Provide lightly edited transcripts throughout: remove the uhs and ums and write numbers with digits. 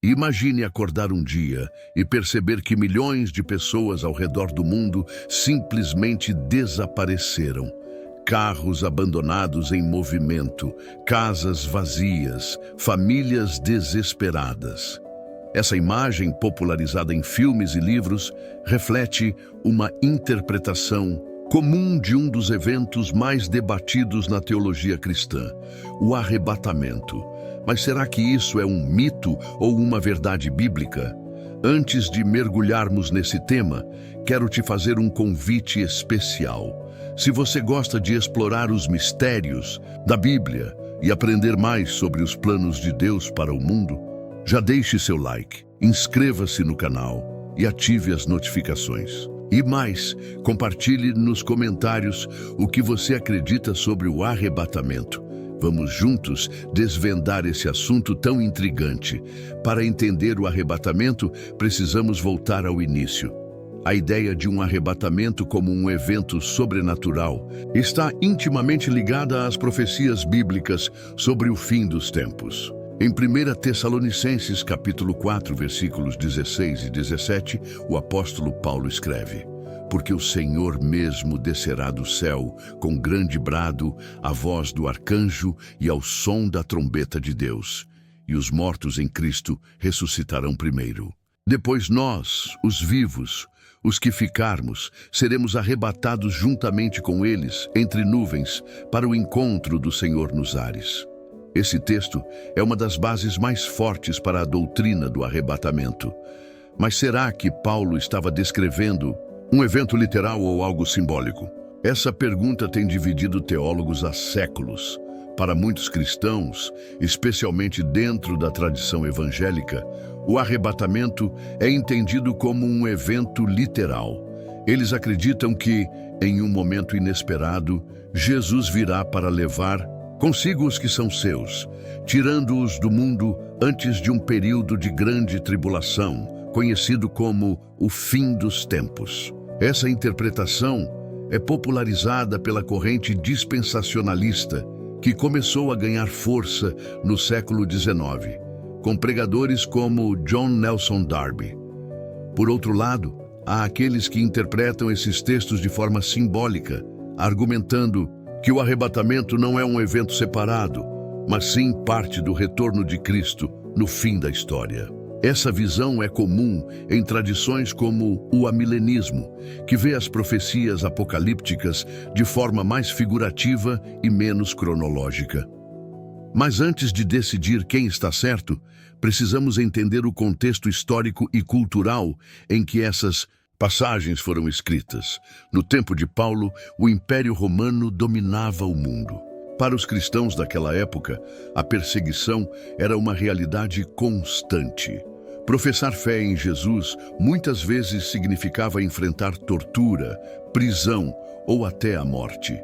Imagine acordar um dia e perceber que milhões de pessoas ao redor do mundo simplesmente desapareceram. Carros abandonados em movimento, casas vazias, famílias desesperadas. Essa imagem, popularizada em filmes e livros, reflete uma interpretação comum de um dos eventos mais debatidos na teologia cristã, o arrebatamento. Mas será que isso é um mito ou uma verdade bíblica? Antes de mergulharmos nesse tema, quero te fazer um convite especial. Se você gosta de explorar os mistérios da Bíblia e aprender mais sobre os planos de Deus para o mundo, já deixe seu like, inscreva-se no canal e ative as notificações. E mais, compartilhe nos comentários o que você acredita sobre o arrebatamento. Vamos juntos desvendar esse assunto tão intrigante. Para entender o arrebatamento, precisamos voltar ao início. A ideia de um arrebatamento como um evento sobrenatural está intimamente ligada às profecias bíblicas sobre o fim dos tempos. Em 1 Tessalonicenses, capítulo 4, versículos 16 e 17, o apóstolo Paulo escreve: porque o Senhor mesmo descerá do céu com grande brado, a voz do arcanjo e ao som da trombeta de Deus, e os mortos em Cristo ressuscitarão primeiro. Depois nós, os vivos, os que ficarmos, seremos arrebatados juntamente com eles, entre nuvens, para o encontro do Senhor nos ares. Esse texto é uma das bases mais fortes para a doutrina do arrebatamento. Mas será que Paulo estava descrevendo um evento literal ou algo simbólico? Essa pergunta tem dividido teólogos há séculos. Para muitos cristãos, especialmente dentro da tradição evangélica, o arrebatamento é entendido como um evento literal. Eles acreditam que, em um momento inesperado, Jesus virá para levar consigo os que são seus, tirando-os do mundo antes de um período de grande tribulação, conhecido como o fim dos tempos. Essa interpretação é popularizada pela corrente dispensacionalista, que começou a ganhar força no século XIX, com pregadores como John Nelson Darby. Por outro lado, há aqueles que interpretam esses textos de forma simbólica, argumentando que o arrebatamento não é um evento separado, mas sim parte do retorno de Cristo no fim da história. Essa visão é comum em tradições como o amilenismo, que vê as profecias apocalípticas de forma mais figurativa e menos cronológica. Mas antes de decidir quem está certo, precisamos entender o contexto histórico e cultural em que essas passagens foram escritas. No tempo de Paulo, o Império Romano dominava o mundo. Para os cristãos daquela época, a perseguição era uma realidade constante. Professar fé em Jesus muitas vezes significava enfrentar tortura, prisão ou até a morte.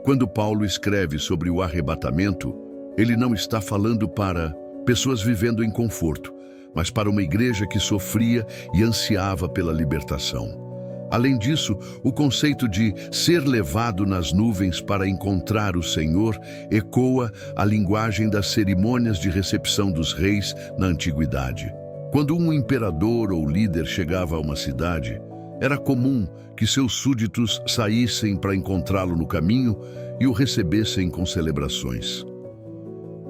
Quando Paulo escreve sobre o arrebatamento, ele não está falando para pessoas vivendo em conforto, mas para uma igreja que sofria e ansiava pela libertação. Além disso, o conceito de ser levado nas nuvens para encontrar o Senhor ecoa a linguagem das cerimônias de recepção dos reis na antiguidade. Quando um imperador ou líder chegava a uma cidade, era comum que seus súditos saíssem para encontrá-lo no caminho e o recebessem com celebrações.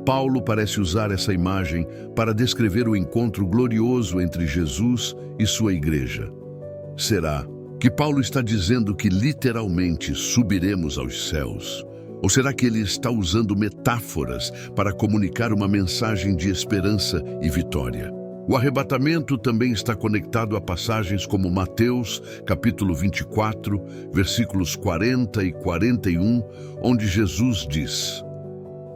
Paulo parece usar essa imagem para descrever o encontro glorioso entre Jesus e sua igreja. Será que Paulo está dizendo que literalmente subiremos aos céus? Ou será que ele está usando metáforas para comunicar uma mensagem de esperança e vitória? O arrebatamento também está conectado a passagens como Mateus, capítulo 24, versículos 40 e 41, onde Jesus diz: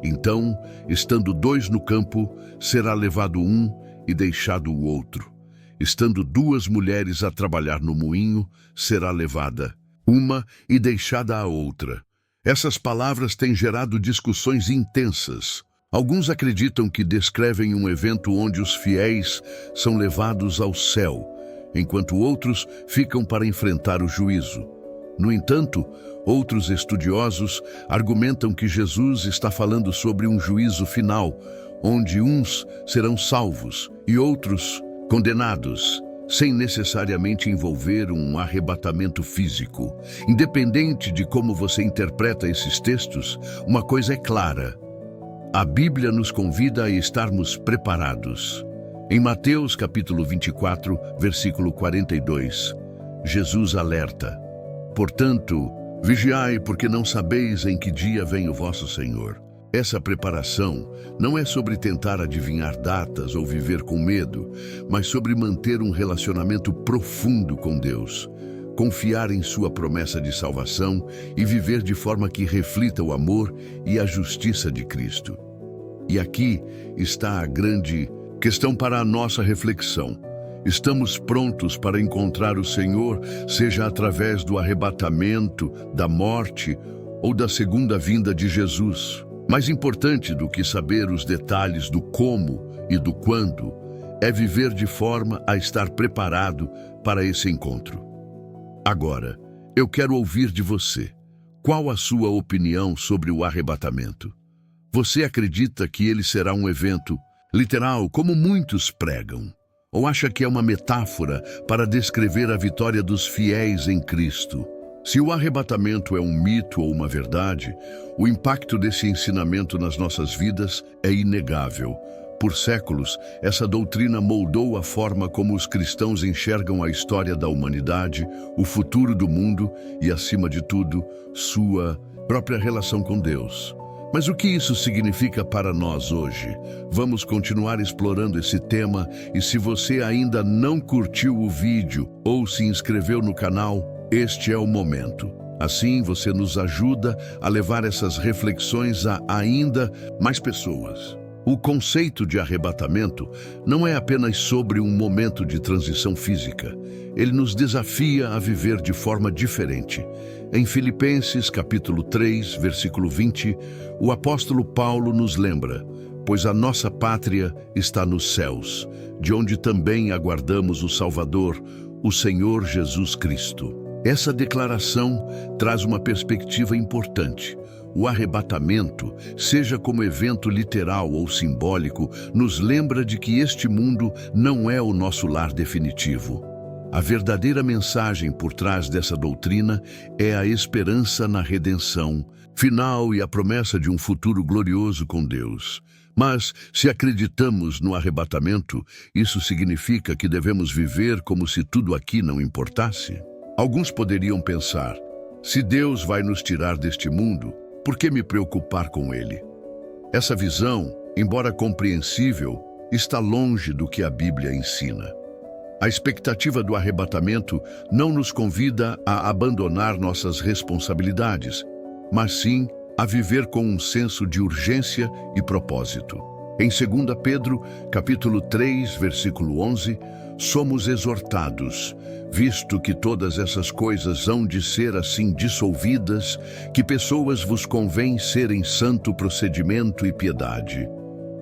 então, estando dois no campo, será levado um e deixado o outro. Estando duas mulheres a trabalhar no moinho, será levada uma e deixada a outra. Essas palavras têm gerado discussões intensas. Alguns acreditam que descrevem um evento onde os fiéis são levados ao céu, enquanto outros ficam para enfrentar o juízo. No entanto, outros estudiosos argumentam que Jesus está falando sobre um juízo final, onde uns serão salvos e outros condenados, sem necessariamente envolver um arrebatamento físico. Independente de como você interpreta esses textos, uma coisa é clara: a Bíblia nos convida a estarmos preparados. Em Mateus capítulo 24, versículo 42, Jesus alerta: portanto, vigiai, porque não sabeis em que dia vem o vosso Senhor. Essa preparação não é sobre tentar adivinhar datas ou viver com medo, mas sobre manter um relacionamento profundo com Deus, confiar em sua promessa de salvação e viver de forma que reflita o amor e a justiça de Cristo. E aqui está a grande questão para a nossa reflexão. Estamos prontos para encontrar o Senhor, seja através do arrebatamento, da morte ou da segunda vinda de Jesus? Mais importante do que saber os detalhes do como e do quando, é viver de forma a estar preparado para esse encontro. Agora, eu quero ouvir de você. Qual a sua opinião sobre o arrebatamento? Você acredita que ele será um evento literal, como muitos pregam? Ou acha que é uma metáfora para descrever a vitória dos fiéis em Cristo? Se o arrebatamento é um mito ou uma verdade, o impacto desse ensinamento nas nossas vidas é inegável. Por séculos, essa doutrina moldou a forma como os cristãos enxergam a história da humanidade, o futuro do mundo e, acima de tudo, sua própria relação com Deus. Mas o que isso significa para nós hoje? Vamos continuar explorando esse tema, e se você ainda não curtiu o vídeo ou se inscreveu no canal, este é o momento. Assim você nos ajuda a levar essas reflexões a ainda mais pessoas. O conceito de arrebatamento não é apenas sobre um momento de transição física. Ele nos desafia a viver de forma diferente. Em Filipenses capítulo 3, versículo 20, o apóstolo Paulo nos lembra: pois a nossa pátria está nos céus, de onde também aguardamos o Salvador, o Senhor Jesus Cristo. Essa declaração traz uma perspectiva importante. O arrebatamento, seja como evento literal ou simbólico, nos lembra de que este mundo não é o nosso lar definitivo. A verdadeira mensagem por trás dessa doutrina é a esperança na redenção final e a promessa de um futuro glorioso com Deus. Mas, se acreditamos no arrebatamento, isso significa que devemos viver como se tudo aqui não importasse? Alguns poderiam pensar: se Deus vai nos tirar deste mundo, por que me preocupar com ele? Essa visão, embora compreensível, está longe do que a Bíblia ensina. A expectativa do arrebatamento não nos convida a abandonar nossas responsabilidades, mas sim a viver com um senso de urgência e propósito. Em 2 Pedro, capítulo 3, versículo 11, somos exortados, visto que todas essas coisas hão de ser assim dissolvidas, que pessoas vos convém serem santo procedimento e piedade.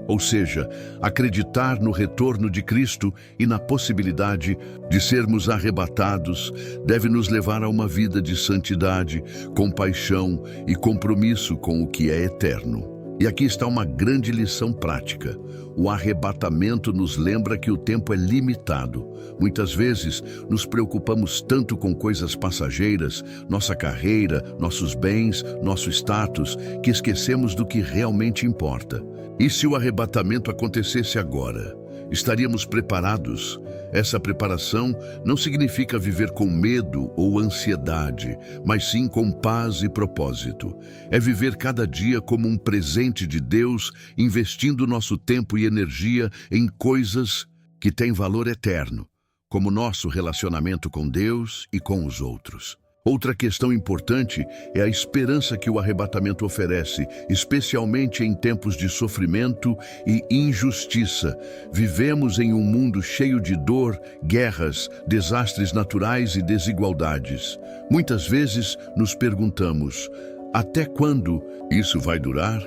Ou seja, acreditar no retorno de Cristo e na possibilidade de sermos arrebatados deve nos levar a uma vida de santidade, compaixão e compromisso com o que é eterno. E aqui está uma grande lição prática. O arrebatamento nos lembra que o tempo é limitado. Muitas vezes nos preocupamos tanto com coisas passageiras, nossa carreira, nossos bens, nosso status, que esquecemos do que realmente importa. E se o arrebatamento acontecesse agora? Estaríamos preparados? Essa preparação não significa viver com medo ou ansiedade, mas sim com paz e propósito. É viver cada dia como um presente de Deus, investindo nosso tempo e energia em coisas que têm valor eterno, como nosso relacionamento com Deus e com os outros. Outra questão importante é a esperança que o arrebatamento oferece, especialmente em tempos de sofrimento e injustiça. Vivemos em um mundo cheio de dor, guerras, desastres naturais e desigualdades. Muitas vezes nos perguntamos: até quando isso vai durar?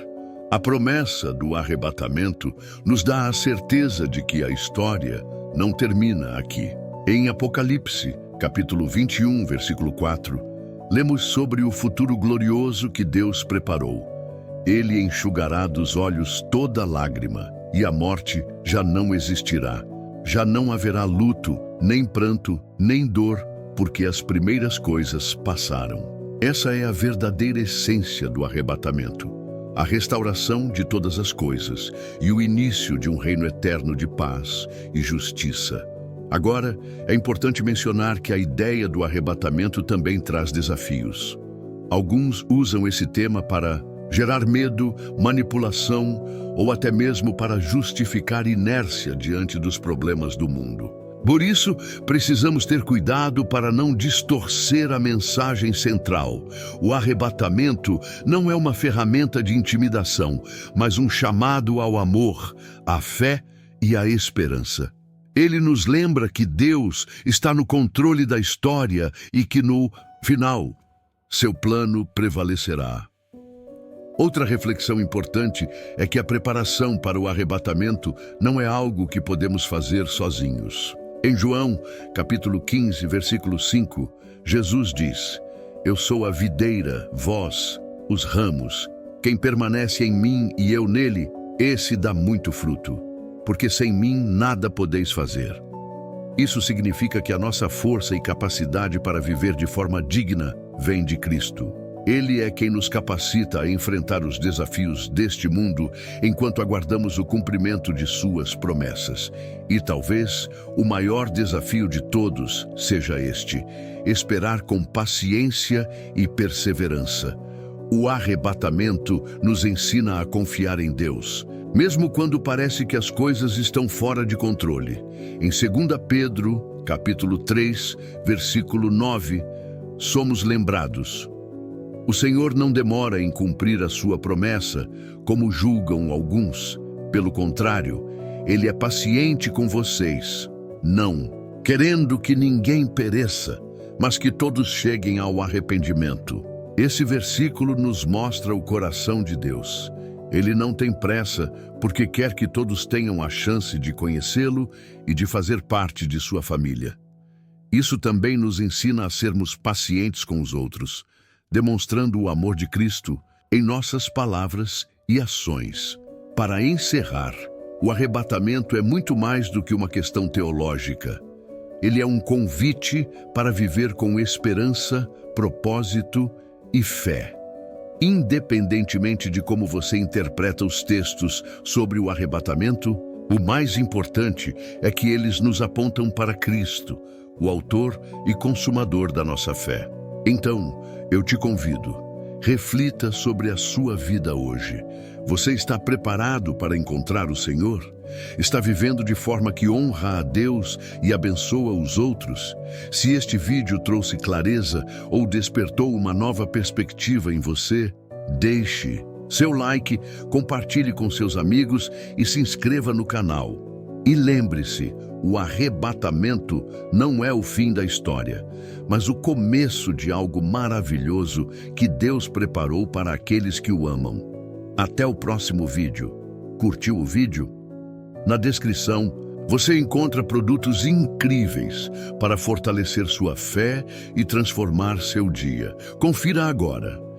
A promessa do arrebatamento nos dá a certeza de que a história não termina aqui. Em Apocalipse, capítulo 21, versículo 4, lemos sobre o futuro glorioso que Deus preparou. Ele enxugará dos olhos toda lágrima, e a morte já não existirá. Já não haverá luto, nem pranto, nem dor, porque as primeiras coisas passaram. Essa é a verdadeira essência do arrebatamento. A restauração de todas as coisas e o início de um reino eterno de paz e justiça. Agora, é importante mencionar que a ideia do arrebatamento também traz desafios. Alguns usam esse tema para gerar medo, manipulação ou até mesmo para justificar inércia diante dos problemas do mundo. Por isso, precisamos ter cuidado para não distorcer a mensagem central. O arrebatamento não é uma ferramenta de intimidação, mas um chamado ao amor, à fé e à esperança. Ele nos lembra que Deus está no controle da história e que no final, seu plano prevalecerá. Outra reflexão importante é que a preparação para o arrebatamento não é algo que podemos fazer sozinhos. Em João, capítulo 15, versículo 5, Jesus diz: Eu sou a videira, vós, os ramos. Quem permanece em mim e eu nele, esse dá muito fruto, porque sem mim nada podeis fazer. Isso significa que a nossa força e capacidade para viver de forma digna vem de Cristo. Ele é quem nos capacita a enfrentar os desafios deste mundo enquanto aguardamos o cumprimento de suas promessas. E talvez o maior desafio de todos seja este: esperar com paciência e perseverança. O arrebatamento nos ensina a confiar em Deus, mesmo quando parece que as coisas estão fora de controle. Em 2 Pedro, capítulo 3, versículo 9, somos lembrados: o Senhor não demora em cumprir a sua promessa, como julgam alguns. Pelo contrário, Ele é paciente com vocês, não querendo que ninguém pereça, mas que todos cheguem ao arrependimento. Esse versículo nos mostra o coração de Deus. Ele não tem pressa, porque quer que todos tenham a chance de conhecê-lo e de fazer parte de sua família. Isso também nos ensina a sermos pacientes com os outros, demonstrando o amor de Cristo em nossas palavras e ações. Para encerrar, o arrebatamento é muito mais do que uma questão teológica. Ele é um convite para viver com esperança, propósito e fé. Independentemente de como você interpreta os textos sobre o arrebatamento, o mais importante é que eles nos apontam para Cristo, o autor e consumador da nossa fé. Então, eu te convido, reflita sobre a sua vida hoje. Você está preparado para encontrar o Senhor? Está vivendo de forma que honra a Deus e abençoa os outros? Se este vídeo trouxe clareza ou despertou uma nova perspectiva em você, deixe seu like, compartilhe com seus amigos e se inscreva no canal. E lembre-se, o arrebatamento não é o fim da história, mas o começo de algo maravilhoso que Deus preparou para aqueles que o amam. Até o próximo vídeo. Curtiu o vídeo? Na descrição, você encontra produtos incríveis para fortalecer sua fé e transformar seu dia. Confira agora.